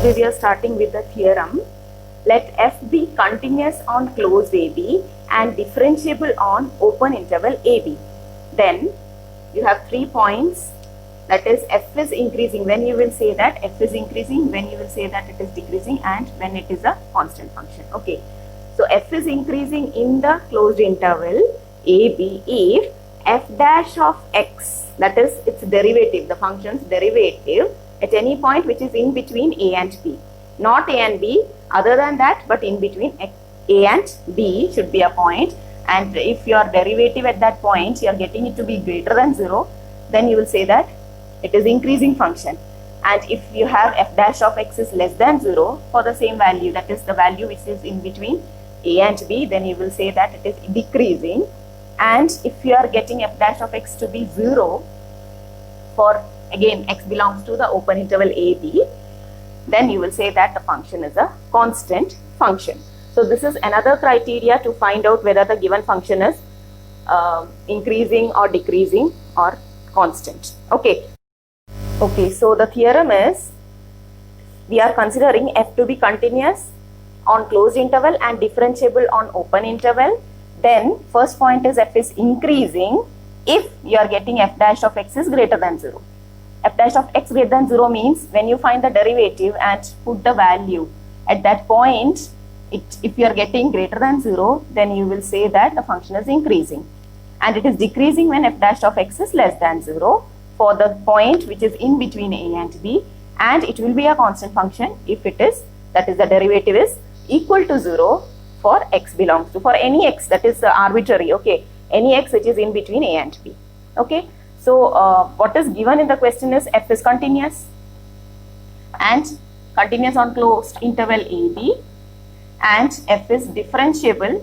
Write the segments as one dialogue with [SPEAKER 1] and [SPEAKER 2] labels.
[SPEAKER 1] way we are starting with the theorem. Let f be continuous on closed AB and differentiable on open interval AB. Then you have 3 points, that is f is increasing when you will say that f is increasing, when you will say that it is decreasing, and when it is a constant function. Okay, so f is increasing in the closed interval AB if f dash of x, that is its derivative, the function's derivative at any point which is in between a and b, not a and b, other than that, but in between a and b should be a point. And if your derivative at that point you are getting it to be greater than 0, then you will say that it is increasing function. And if you have f dash of x is less than 0 for the same value, that is the value which is in between a and b, then you will say that it is decreasing. And if you are getting f dash of x to be 0 for, again, x belongs to the open interval AB, then you will say that the function is a constant function. So this is another criteria to find out whether the given function is increasing or decreasing or constant. Okay. Okay, so the theorem is, we are considering f to be continuous on closed interval and differentiable on open interval. Then first point is f is increasing if you are getting f dash of x is greater than 0. F dash of x greater than 0 means when you find the derivative and put the value at that point, if you are getting greater than 0, then you will say that the function is increasing. And it is decreasing when f dash of x is less than 0 for the point which is in between a and b, and it will be a constant function if it is, that is the derivative is equal to 0 for x belongs to, for any x, that is arbitrary, okay, any x which is in between a and b. Okay, so what is given in the question is f is continuous and continuous on closed interval AB, and f is differentiable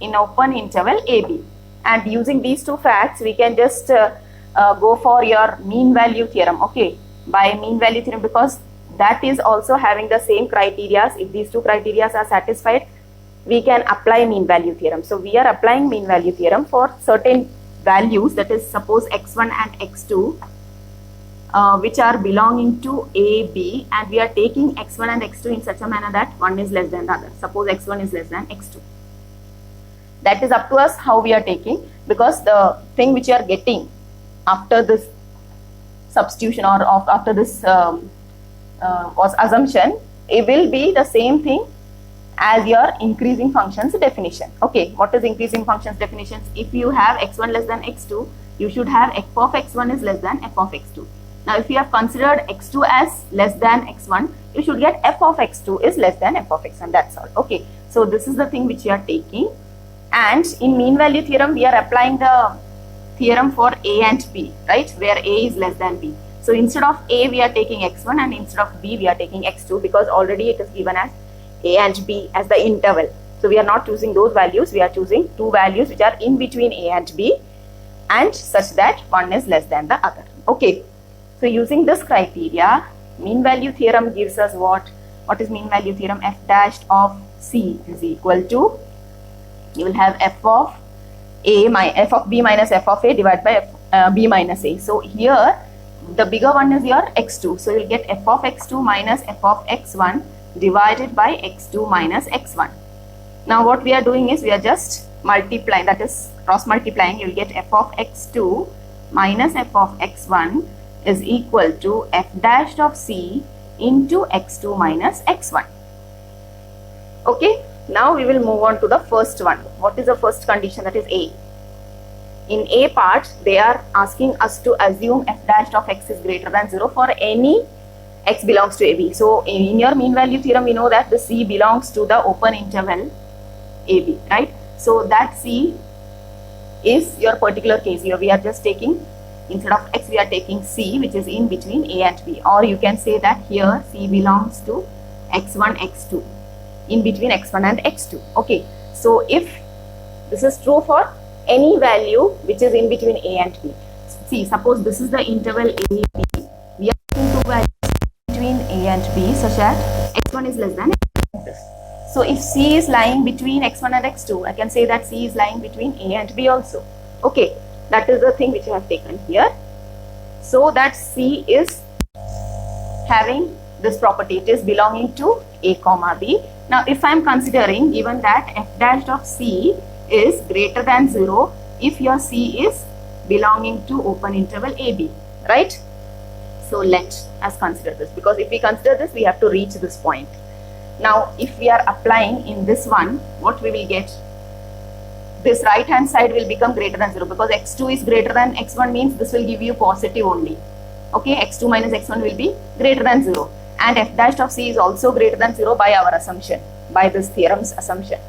[SPEAKER 1] in open interval AB. And using these two facts, we can just go for your mean value theorem. Okay, by mean value theorem, because that is also having the same criteria. If these two criteria are satisfied, we can apply mean value theorem. So we are applying mean value theorem for certain values, that is suppose x1 and x2 which are belonging to a, b, and we are taking x1 and x2 in such a manner that one is less than the other. Suppose x1 is less than x2. That is up to us how we are taking, because the thing which you are getting after this substitution or after this was assumption, it will be the same thing as your increasing functions definition. Okay, what is increasing functions definitions? If you have x1 less than x2, you should have f of x1 is less than f of x2. Now if you have considered x2 as less than x1, you should get f of x2 is less than f of x1. That's all. Okay, so this is the thing which you are taking. And in mean value theorem, we are applying the theorem for a and b, right, where a is less than b. So instead of a, we are taking x1, and instead of b, we are taking x2, because already it is given as a and b as the interval. So we are not choosing those values, we are choosing two values which are in between a and b, and such that one is less than the other. Okay, so using this criteria, mean value theorem gives us what? What is mean value theorem? F dash of c is equal to, you will have f of a f of b minus f of a divided by b minus a. So here the bigger one is your x2, so you will get f of x2 minus f of x1 divided by x2 minus x1. Now what we are doing is we are just multiplying, that is cross multiplying. You will get f of x2 minus f of x1 is equal to f dash of c into x2 minus x1. Okay, now we will move on to the first one. What is the first condition? That is a. In a part, they are asking us to assume f dash of x is greater than 0 for any x belongs to AB. So in your mean value theorem, we know that the C belongs to the open interval AB, right? So that C is your particular case. Here we are just taking, instead of x, we are taking C, which is in between A and B. Or you can say that here C belongs to x1, x2, in between x1 and x2. Okay, so if this is true for any value which is in between A and B. See, suppose this is the interval A, B. We are taking two values between A and B such that x1 is less than x2. So if C is lying between x1 and x2, I can say that C is lying between A and B also. Okay, that is the thing which I have taken here. So that C is having this property, it is belonging to A comma B. Now if I am considering, given that f dash of C is greater than 0 if your C is belonging to open interval AB, right? So let us consider this, because if we consider this, we have to reach this point. Now if we are applying in this one, what we will get? This right hand side will become greater than 0, because x2 is greater than x1 means this will give you positive only. Okay, x2 minus x1 will be greater than 0, and f dash of C is also greater than 0 by our assumption, by this theorem's assumption.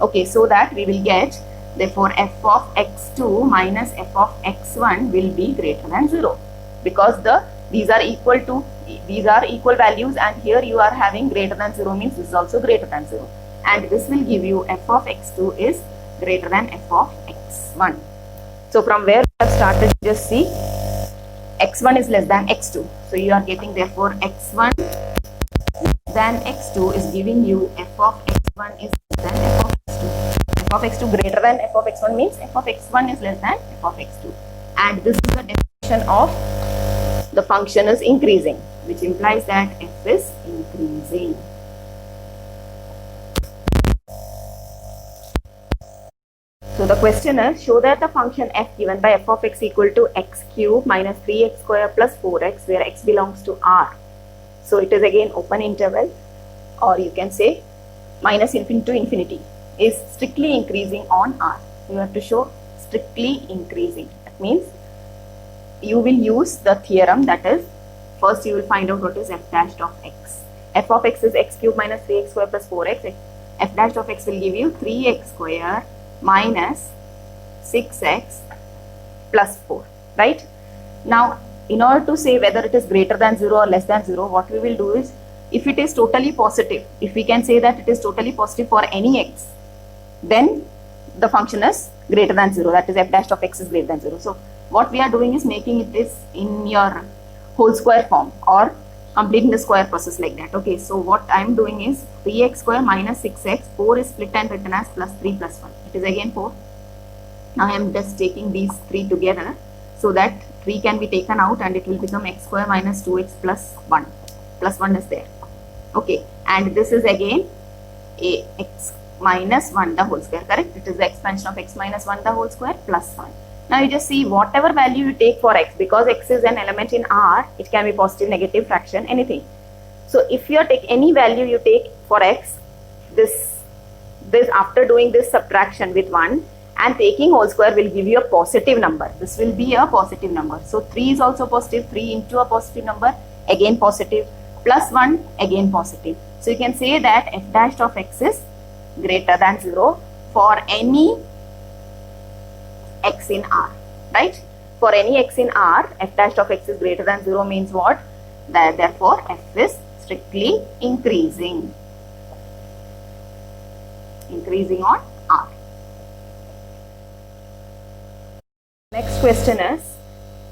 [SPEAKER 1] Okay, so that we will get, therefore f of x2 minus f of x1 will be greater than 0, because these are equal values, and here you are having greater than 0 means this is also greater than 0, and this will give you f of x2 is greater than f of x1. So from where we have started, just see x1 is less than x2. So you are getting, therefore x1 less than x2 is giving you f of x1 is less than f of x2. F of x2 greater than f of x1 means f of x1 is less than f of x2. And this is the definition of the function is increasing, which implies that f is increasing. So the question is, show that the function f given by f of x equal to x cube minus 3x square plus 4x, where x belongs to R. So it is again open interval, or you can say minus infinity to infinity, is strictly increasing on R. You have to show strictly increasing. That means you will use the theorem, that is, first you will find out what is f dash of x. F of x is x cube minus 3x square plus 4x. F dash of x will give you 3x square minus 6x plus 4, right? Now in order to say whether it is greater than 0 or less than 0, what we will do is, if it is totally positive, if we can say that it is totally positive for any x, then the function is greater than 0, that is f dash of x is greater than 0. So what we are doing is making it is in your whole square form, or completing the square process like that. Okay, so what I am doing is 3x square minus 6x, 4 is split and written as plus 3 plus 1. It is again 4. Now I am just taking these 3 together, so that 3 can be taken out and it will become x square minus 2x plus 1. Plus 1 is there. Okay, and this is again a x minus 1 the whole square, correct? It is the expansion of x minus 1 the whole square plus 1. Now you just see whatever value you take for x, because x is an element in R, it can be positive, negative, fraction, anything. So if you take any value you take for x, this after doing this subtraction with 1 and taking whole square will give you a positive number. This will be a positive number. So 3 is also positive, 3 into a positive number, again positive, plus 1, again positive. So you can say that f dash of x is greater than 0 for any x in R, right? For any x in R, f dash of x is greater than 0 means what? That therefore f is strictly increasing. Increasing on R. Next question is,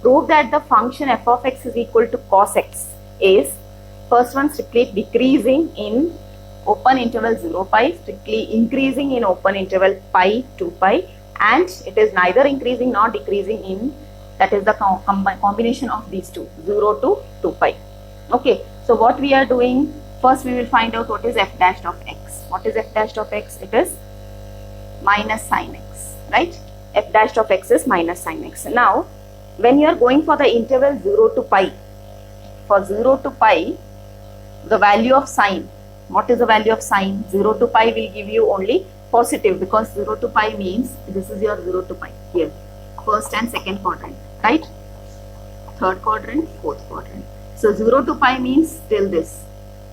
[SPEAKER 1] prove that the function f of x is equal to cos x is, first one strictly decreasing in open interval 0 pi, strictly increasing in open interval pi 2 pi, and it is neither increasing nor decreasing in, that is the combination of these two, 0 to 2 pi. Okay, so what we are doing, first we will find out what is f dash of x. What is f dash of x? It is minus sin x, right? F dash of x is minus sin x. Now, when you are going for the interval 0 to pi, for 0 to pi, the value of sine, what is the value of sine? 0 to pi will give you only positive, because 0 to pi means this is your 0 to pi here, first and second quadrant, right? Third quadrant, fourth quadrant. So 0 to pi means till this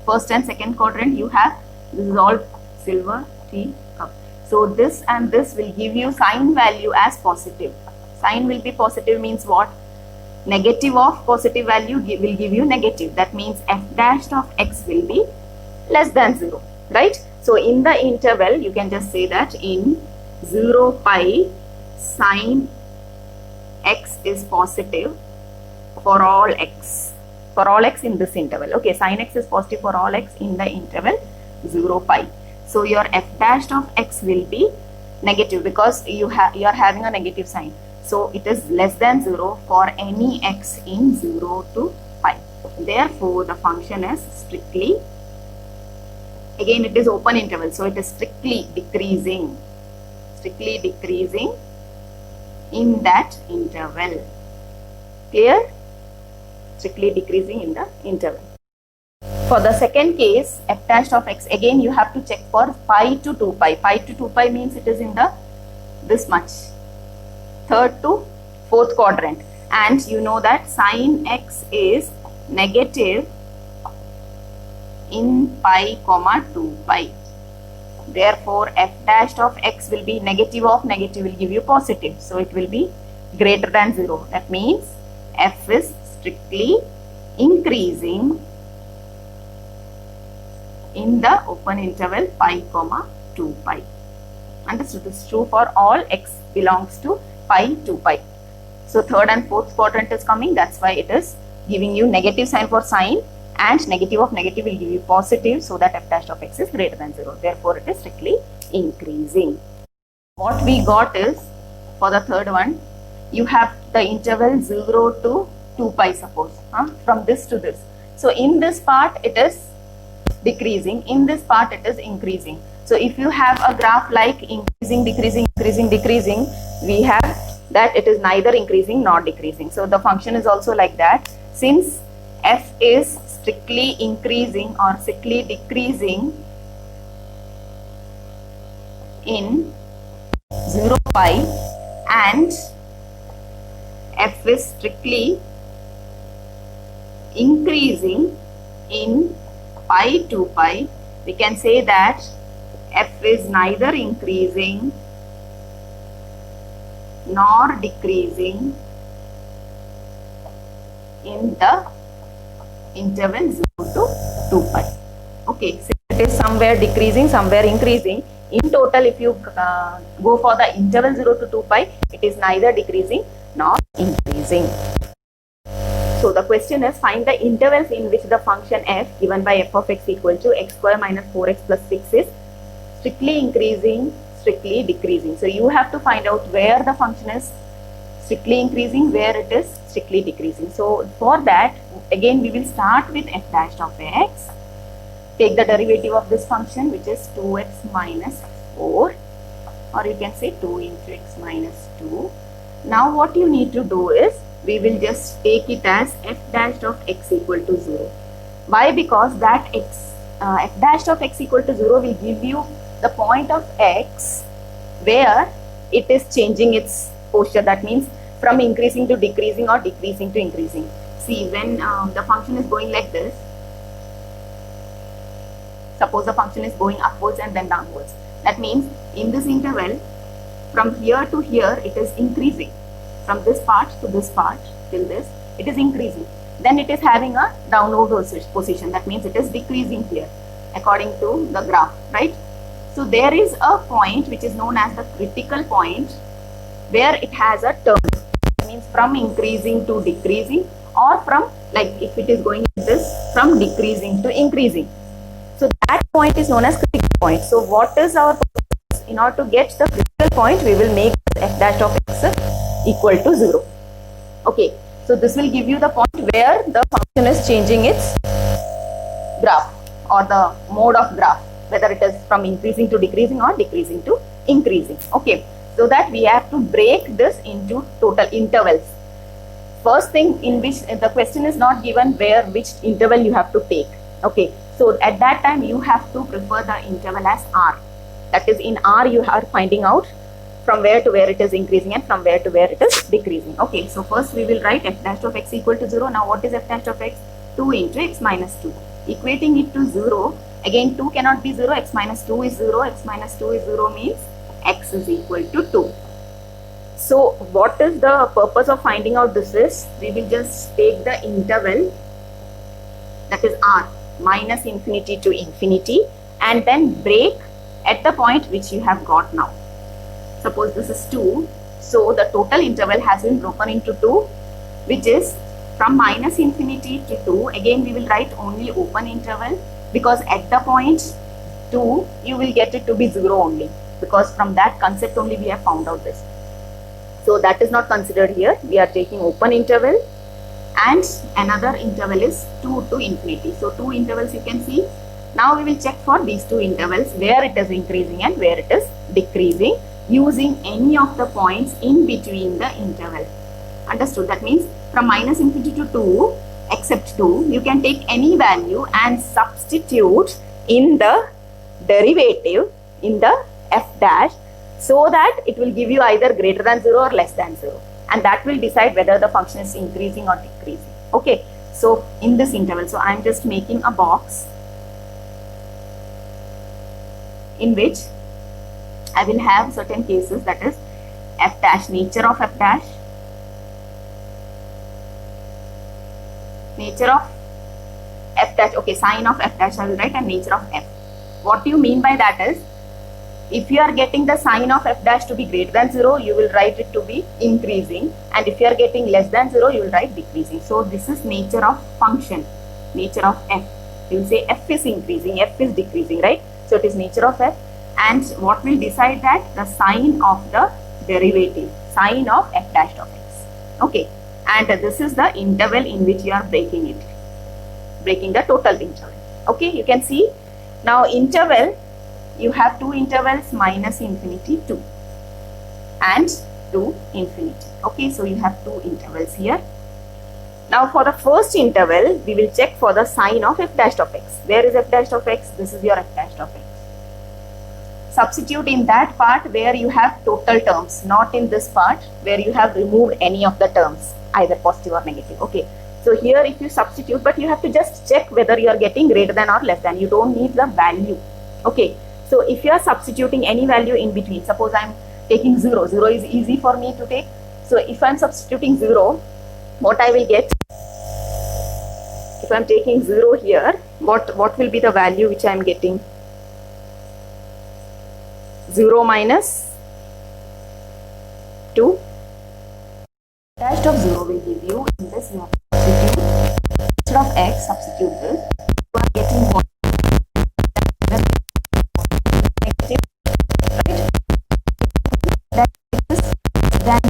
[SPEAKER 1] first and second quadrant you have, this is all silver tea cup. So this and this will give you sine value as positive. Sine will be positive means what? Negative of positive value will give you negative. That means f dash of x will be less than 0, right? So in the interval, you can just say that in 0 pi, sine x is positive for all x. For all x in this interval. Okay, sine x is positive for all x in the interval 0 pi. So your f dash of x will be negative, because you are having a negative sign. So it is less than 0 for any x in 0 to pi. Therefore, the function is strictly, again it is open interval, so it is strictly decreasing in that interval. Clear? Strictly decreasing in the interval. For the second case, f dash of x, again you have to check for pi to 2 pi. Pi to 2 pi means it is in the this much, third to fourth quadrant, and you know that sin x is negative in pi comma 2 pi. Therefore, f dash of x will be negative of negative will give you positive, so it will be greater than 0. That means f is strictly increasing in the open interval pi comma 2 pi. Understood? This is true for all x belongs to pi to pi. So third and fourth quadrant is coming, that's why it is giving you negative sign for sine, and negative of negative will give you positive, so that f dash of x is greater than 0. Therefore, it is strictly increasing. What we got is, for the third one, you have the interval 0 to 2 pi, suppose, from this to this. So in this part it is decreasing, in this part it is increasing. So if you have a graph like increasing, decreasing, increasing, decreasing, we have that it is neither increasing nor decreasing. So the function is also like that. Since f is strictly increasing or strictly decreasing in 0 pi and f is strictly increasing in pi to pi, we can say that f is neither increasing nor decreasing in the interval 0 to 2 pi. Okay, so it is somewhere decreasing, somewhere increasing. In total, if you go for the interval 0 to 2 pi, it is neither decreasing nor increasing. So the question is, find the intervals in which the function f given by f of x equal to x square minus 4x plus 6 is strictly increasing, strictly decreasing. So you have to find out where the function is strictly increasing, where it is strictly decreasing. So for that, again we will start with f dash of x. Take the derivative of this function, which is 2x minus 4, or you can say 2 into x minus 2. Now what you need to do is, we will just take it as f dash of x equal to 0. Why? Because that f dash of x equal to 0 will give you the point of x where it is changing its posture. That means from increasing to decreasing or decreasing to increasing. See, when the function is going like this, suppose the function is going upwards and then downwards. That means in this interval, from here to here, it is increasing. From this part to this part till this, it is increasing. Then it is having a downward position. That means it is decreasing here according to the graph, right? So there is a point which is known as the critical point where it has a turn. That means from increasing to decreasing, or from, like if it is going like this, from decreasing to increasing. So that point is known as critical point. So what is our purpose? In order to get the critical point, we will make f dash of x equal to 0. Okay, so this will give you the point where the function is changing its graph or the mode of graph, whether it is from increasing to decreasing or decreasing to increasing. Okay, so that we have to break this into total intervals. First thing, in which the question is not given which interval you have to take. Okay, so at that time you have to prefer the interval as r. That is, in r you are finding out from where to where it is increasing and from where to where it is decreasing. Okay, so first we will write f dash of x equal to 0. Now what is f dash of x? 2 into x minus 2. Equating it to 0, again 2 cannot be 0, x minus 2 is 0, x minus 2 is 0 means x is equal to 2. So what is the purpose of finding out this is, we will just take the interval, that is r, minus infinity to infinity, and then break at the point which you have got now. Suppose this is 2, so the total interval has been broken into 2, which is from minus infinity to 2. Again we will write only open interval, because at the point 2 you will get it to be 0 only, because from that concept only we have found out this. So that is not considered here. We are taking open interval, and another interval is 2 to infinity. So 2 intervals you can see. Now we will check for these 2 intervals where it is increasing and where it is decreasing using any of the points in between the interval. Understood? That means from minus infinity to 2 except 2, you can take any value and substitute in the derivative in the f dash, so that it will give you either greater than 0 or less than 0, and that will decide whether the function is increasing or decreasing. Okay, so in this interval, so I am just making a box in which I will have certain cases, that is f dash, nature of f dash, nature of f dash, okay, sign of f dash I will write, and nature of f. What do you mean by that is, if you are getting the sign of f dash to be greater than 0, you will write it to be increasing, and if you are getting less than 0, you will write decreasing. So this is nature of function, nature of f. You will say f is increasing, f is decreasing, right? So it is nature of f, and what will decide that? The sign of the derivative, sign of f dash of x. Okay, and this is the interval in which you are breaking it, breaking the total interval. Okay, you can see now interval, you have 2 intervals, minus infinity 2 and to infinity. Okay, so you have 2 intervals here. Now for the first interval, we will check for the sign of f dash of x. Where is f dash of x? This is your f dash of x. Substitute in that part where you have total terms, not in this part where you have removed any of the terms, either positive or negative. Okay, so here if you substitute, but you have to just check whether you are getting greater than or less than. You don't need the value. Okay, so if you are substituting any value in between, suppose I am taking 0, 0 is easy for me to take. So if I am substituting 0, what I will get, if I am taking 0 here, what will be the value which I am getting? 0 minus 2. Dash of 0 will give you, in this you have to substitute, instead of x, substitute this, you are getting what? Negative, right? That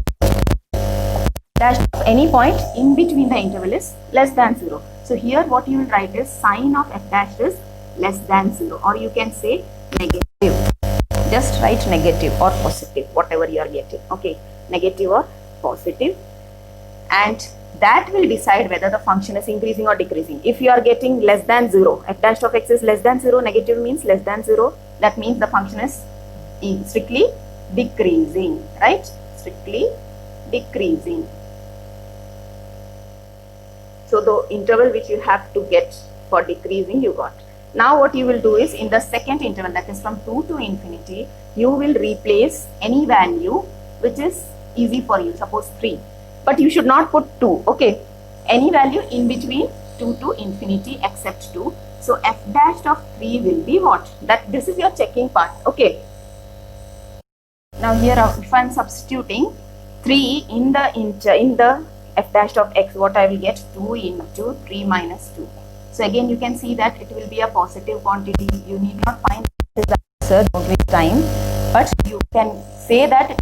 [SPEAKER 1] dash of any point in between the interval is less than 0. So here what you will write is sign of f dash is less than 0, or you can say negative. Just write negative or positive, whatever you are getting. Okay, negative or positive, and that will decide whether the function is increasing or decreasing. If you are getting less than 0, f dash of x is less than 0, negative means less than 0, that means the function is strictly decreasing, right? Strictly decreasing. So the interval which you have to get for decreasing, you got. Now what you will do is, in the second interval, that is from 2 to infinity, you will replace any value which is easy for you, suppose 3, but you should not put 2, okay? Any value in between 2 to infinity except 2. So f dash of 3 will be what? That this is your checking part, okay? Now here if I am substituting 3 in the f dash of x, what I will get? 2 into 3 minus 2. So again you can see that it will be a positive quantity. You need not find the answer, don't waste time, but you can say that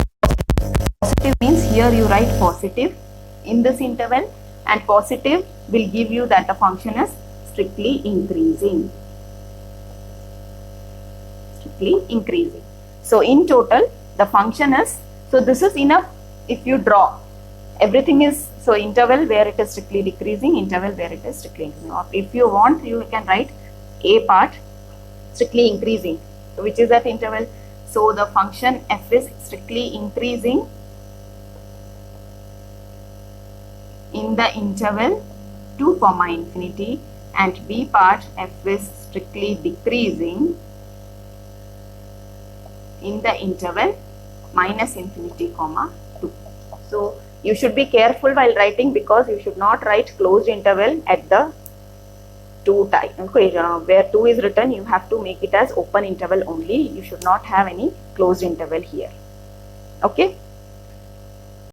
[SPEAKER 1] positive means here you write positive in this interval, and positive will give you that the function is strictly increasing. Strictly increasing. So in total the function is, so this is enough if you draw. Everything is, so interval where it is strictly decreasing, interval where it is strictly increasing. Or if you want, you can write a part strictly increasing, which is that interval. So the function f is strictly increasing in the interval 2 comma infinity, and b part f is strictly decreasing in the interval minus infinity comma 2. So you should be careful while writing, because you should not write closed interval at the 2 type. Okay, where 2 is written, you have to make it as open interval only. You should not have any closed interval here. Okay.